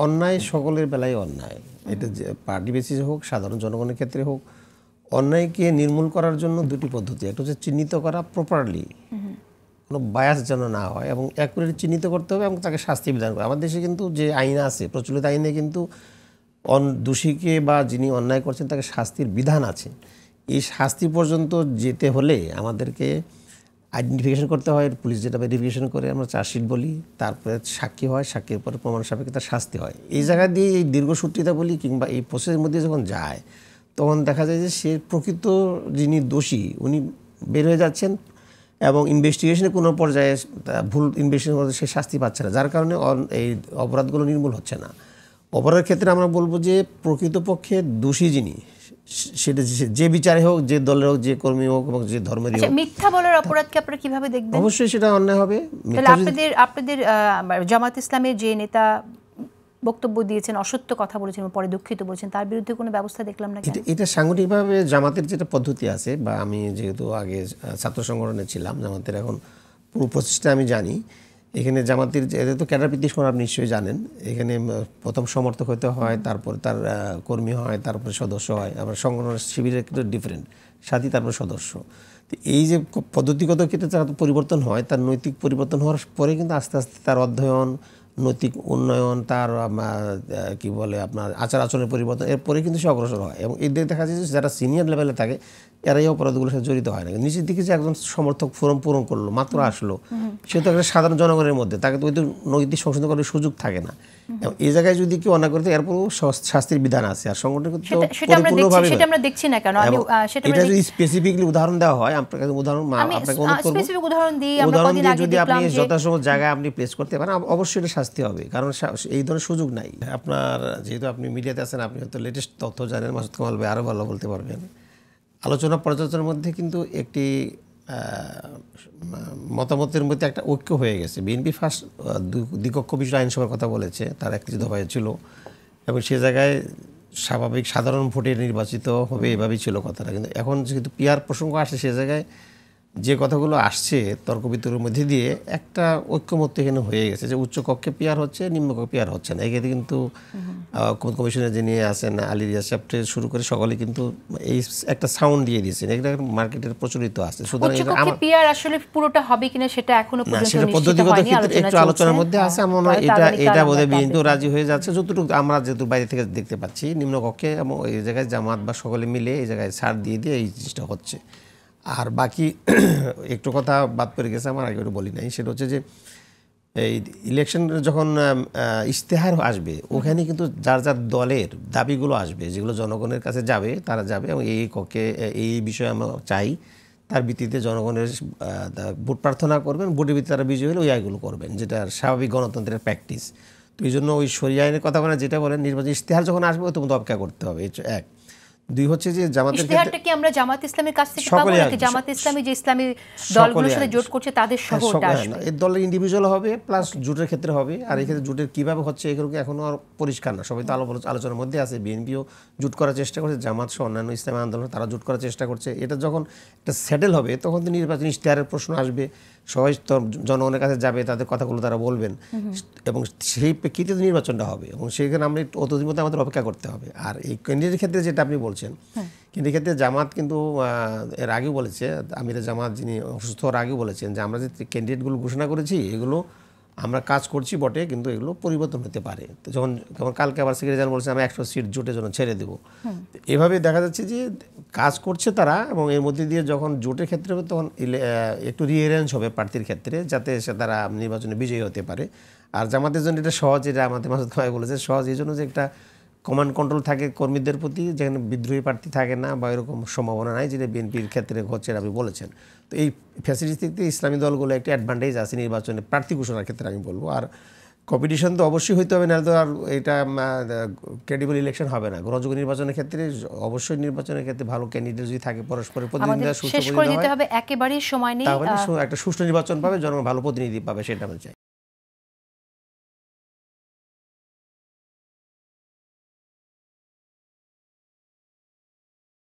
অন্যায় সকলের বেলায় অন্যায়, এটা যে পার্টি বেসিসে হোক সাধারণ জনগণের ক্ষেত্রে হোক, অন্যায়কে নির্মূল করার জন্য দুটি পদ্ধতি। একটা হচ্ছে চিহ্নিত করা প্রপারলি, কোনো বায়াস যেন না হয়, এবং অ্যাকুরেট চিহ্নিত করতে হবে এবং তাকে শাস্তি বিধান করে। আমাদের দেশে কিন্তু যে আইন আছে, প্রচলিত আইনে কিন্তু দোষীকে বা যিনি অন্যায় করছেন তাকে শাস্তির বিধান আছে। এই শাস্তি পর্যন্ত যেতে হলে আমাদেরকে আইডেন্টিফিকেশন করতে হয়, পুলিশ যেটা ভেরিফিকেশন করে আমরা চার্জশিট বলি, তারপরে সাক্ষী হয়, সাক্ষীর পরে প্রমাণ সাপেক্ষে তার শাস্তি হয়। এই জায়গা দিয়ে এই দীর্ঘসূত্রিতা বলি কিংবা এই প্রসেসের মধ্যে যখন যায় তখন দেখা যায় যে সে প্রকৃত যিনি দোষী উনি বের হয়ে যাচ্ছেন এবং ইনভেস্টিগেশনে কোনো পর্যায়ে ভুল ইনভেস্টিগেশন করতে সে শাস্তি পাচ্ছে না, যার কারণে এই অপরাধগুলো নির্মূল হচ্ছে না। অপরাধের ক্ষেত্রে আমরা বলবো যে প্রকৃতপক্ষে দোষী যিনি, সেটা যে বিচারে হোক, যে দলের হোক, যে কর্মী হোক এবং যে ধর্মেরই হোক। মিথ্যা বলার অপরাধকে আপনারা কিভাবে দেখবেন? অবশ্যই সেটা অন্যায় হবে। আপনাদের জামাত ইসলামের যে নেতা বক্তব্য দিয়েছেন, অসত্য কথা বলেছেন, পরে দুঃখিত বলেছেন, তার বিরুদ্ধে কোনো ব্যবস্থা দেখলাম না। এটা সাংগঠনিকভাবে জামাতের যেটা পদ্ধতি আছে, বা আমি যেহেতু আগে ছাত্র সংগঠনে ছিলাম, জামাতের এখন পুরো প্রচেষ্টা আমি জানি। এখানে জামাতের তো ক্যাডার ভিত্তিক আপনি নিশ্চয়ই জানেন, এখানে প্রথম সমর্থক হতে হয়, তারপর তার কর্মী হয়, তারপরে সদস্য হয়। আবার সংগঠনের শিবিরের কিন্তু ডিফারেন্ট, সাথী তারপর সদস্য। তো এই যে পদ্ধতিগত ক্ষেত্রে তার পরিবর্তন হয়, তার নৈতিক পরিবর্তন হওয়ার পরে কিন্তু আস্তে আস্তে তার অধ্যয়ন, নৈতিক উন্নয়ন, তার কি বলে আপনার আচার আচরণের পরিবর্তন, এরপরে কিন্তু সে অগ্রসর হয়। এবং এদের দেখা যায় যে যারা সিনিয়র লেভেলে থাকে এরাই অপরাধগুলোর সাথে জড়িত হয় না। নিচের দিকে যে একজন সমর্থক ফর্ম পূরণ করলো, মাত্র আসলো, সে তো একটা সাধারণ জনগণের মধ্যে, তাকে তো ওই তো নৈতিক সংশোধন করার সুযোগ থাকে না। এবং এই জায়গায় যদি কেউ অন্যায় করতে, এরপরও শাস্তির বিধান আছে। আর সংগঠন পরিপূর্ণভাবে এটা যদি স্পেসিফিকলি উদাহরণ দেওয়া হয়, আপনাকে উদাহরণ দিয়ে যদি আপনি যথাসময় জায়গায় আপনি প্লেস করতে পারেন, অবশ্যই এটা শাস্তি হবে, কারণ এই ধরনের সুযোগ নাই। আপনার যেহেতু আপনি মিডিয়াতে আছেন, আপনি হয়তো লেটেস্ট তথ্য জানেন, মাসুদ কামাল ভাই আরও ভালো বলতে পারবেন। আলোচনা পর্যালোচনার মধ্যে কিন্তু একটি মতামতের মধ্যে একটা ঐক্য হয়ে গেছে। বিএনপি ফার্স্ট দ্বিকক্ষ বিষয় আইনসভার কথা বলেছে, তার একটি দফা ছিল, এবং সে জায়গায় স্বাভাবিক সাধারণ ভোটে নির্বাচিত হবে এভাবেই ছিল কথাটা। কিন্তু এখন যেহেতু পিআর প্রসঙ্গ আসে, সে জায়গায় যে কথাগুলো আসছে তর্ক বিতর্কের মধ্যে দিয়ে একটা ঐক্যমত্য এখানে হয়ে গেছে যে উচ্চ কক্ষে পিআর হচ্ছে, নিম্ন কক্ষে পিআর হচ্ছে না। এক্ষেত্রে কিন্তু কমিশনের যিনি আছেন আলী রিয়াজ সাহেব থেকে শুরু করে সকলে কিন্তু এই একটা সাউন্ড দিয়ে দিয়েছেন, এটা মার্কেটের প্রচলিত আছে। সুতরাং পিআর আসলে পুরোটা হবে কিনা সেটা এখনো পর্যন্ত সেটা পদ্ধতিগত ক্ষেত্রে একটু আলোচনার মধ্যে আছে। এমন এটা বোধহয় বিএনপিও রাজি হয়ে যাচ্ছে, যতটুকু আমরা যেহেতু বাইরে থেকে দেখতে পাচ্ছি। নিম্নকক্ষে এবং এই জায়গায় জামাত বা সকলে মিলে এই জায়গায় ছাড় দিয়ে দিয়ে এই জিনিসটা হচ্ছে। আর বাকি একটু কথা বাদ পড়ে গেছে, আমার আগে বলি নাই, সেটা হচ্ছে যে এই ইলেকশন যখন ইশতেহার আসবে, ওখানে কিন্তু যার যার দলের দাবিগুলো আসবে, যেগুলো জনগণের কাছে যাবে, তারা যাবে এবং এই কক্ষে এই বিষয়ে আমরা চাই, তার ভিত্তিতে জনগণের ভোট প্রার্থনা করবেন, ভোটের ভিত্তিতে তারা বিজয়ী হলে ওই আয়গুলো করবেন, যেটা স্বাভাবিক গণতন্ত্রের প্র্যাকটিস। তো এই জন্য ওই শরিয়া আইনের কথা বলেন, যেটা বলেন নির্বাচন ইশতেহার যখন আসবে ওই তো অপেক্ষা করতে হবে। এক দুই হচ্ছে যে জামাতের ইশতেহারটা কি আমরা জামাত ইসলামের কাছ থেকে পাবো নাকি জামাত ইসলামী যে ইসলামী দলগুলোর সাথে জোট করছে তাদের সহ ওটা আসবে? এই দলের ইন্ডিভিজুয়াল হবে প্লাস জোটের ক্ষেত্রে হবে। আর এই ক্ষেত্রে জোটের কিভাবে হচ্ছে এগুলো এখনো আর পরিষ্কার না, সবাই তো আলোচনার মধ্যে আছে। বিএনপিও জোট করার চেষ্টা করছে, জামাত সহ অন্যান্য ইসলামী আন্দোলন তারা জোট করার চেষ্টা করছে। এটা যখন একটা সেটেল হবে তখন তো নির্বাচনী ইশতেহারের প্রশ্ন আসবে, সবাই জনগণের কাছে যাবে, তাদের কথাগুলো তারা বলবেন এবং সেই প্রেক্ষিতে নির্বাচনটা হবে। এবং সেইখানে আমরা একটু অতদিন মধ্যে আমাদের অপেক্ষা করতে হবে। আর এই ক্যান্ডিডেটের ক্ষেত্রে যেটা আপনি বলছেন, কিন্তু এক্ষেত্রে জামাত কিন্তু এর আগেও বলেছে, আমির জামাত যিনি অসুস্থ হওয়ার আগেও বলেছেন যে আমরা যে ক্যান্ডিডেটগুলো ঘোষণা করেছি এগুলো আমরা কাজ করছি বটে, কিন্তু এগুলো পরিবর্তন হতে পারে। তো যখন কালকে আবার সেক্রেটারি জেনারেল বলছে আমি 100 সিট জোটের জন্য ছেড়ে দেবো, এভাবে দেখা যাচ্ছে যে কাজ করছে তারা। এবং এর মধ্যে দিয়ে যখন জোটের ক্ষেত্রে হবে তখন একটু রিঅ্যারেঞ্জ হবে প্রার্থীর ক্ষেত্রে, যাতে সে তারা নির্বাচনে বিজয়ী হতে পারে। আর জামাতের জন্য এটা সহজ, এটা আমাদের মাসুদ ভাই বলেছে সহজ এই জন্য যে একটা কমান্ড কন্ট্রোল থাকে কর্মীদের প্রতি, যেখানে বিদ্রোহী প্রার্থী থাকে না বা এরকম সম্ভাবনা নাই, যেটা বিএনপির ক্ষেত্রে হচ্ছে আপনি বলেছেন। তো এই ফ্যাসিলিটি থেকে ইসলামী দলগুলো একটা অ্যাডভান্টেজ আছে নির্বাচনে প্রার্থী ঘোষণার ক্ষেত্রে আমি বলবো। আর কম্পিটিশন তো অবশ্যই হইতে হবে, না তো আর এটা ক্রেডিবল ইলেকশন হবে না। গ্রহণযোগ্য নির্বাচনের ক্ষেত্রে অবশ্যই নির্বাচনের ক্ষেত্রে ভালো ক্যান্ডিডেট যদি থাকে, পরস্পরের প্রতিদ্বন্দ্বিতা সুষ্ঠু একেবারেই সময় নেই, তাহলে একটা সুষ্ঠু নির্বাচন পাবে, জনগণ ভালো প্রতিনিধি পাবে, সেটা আমি চাই।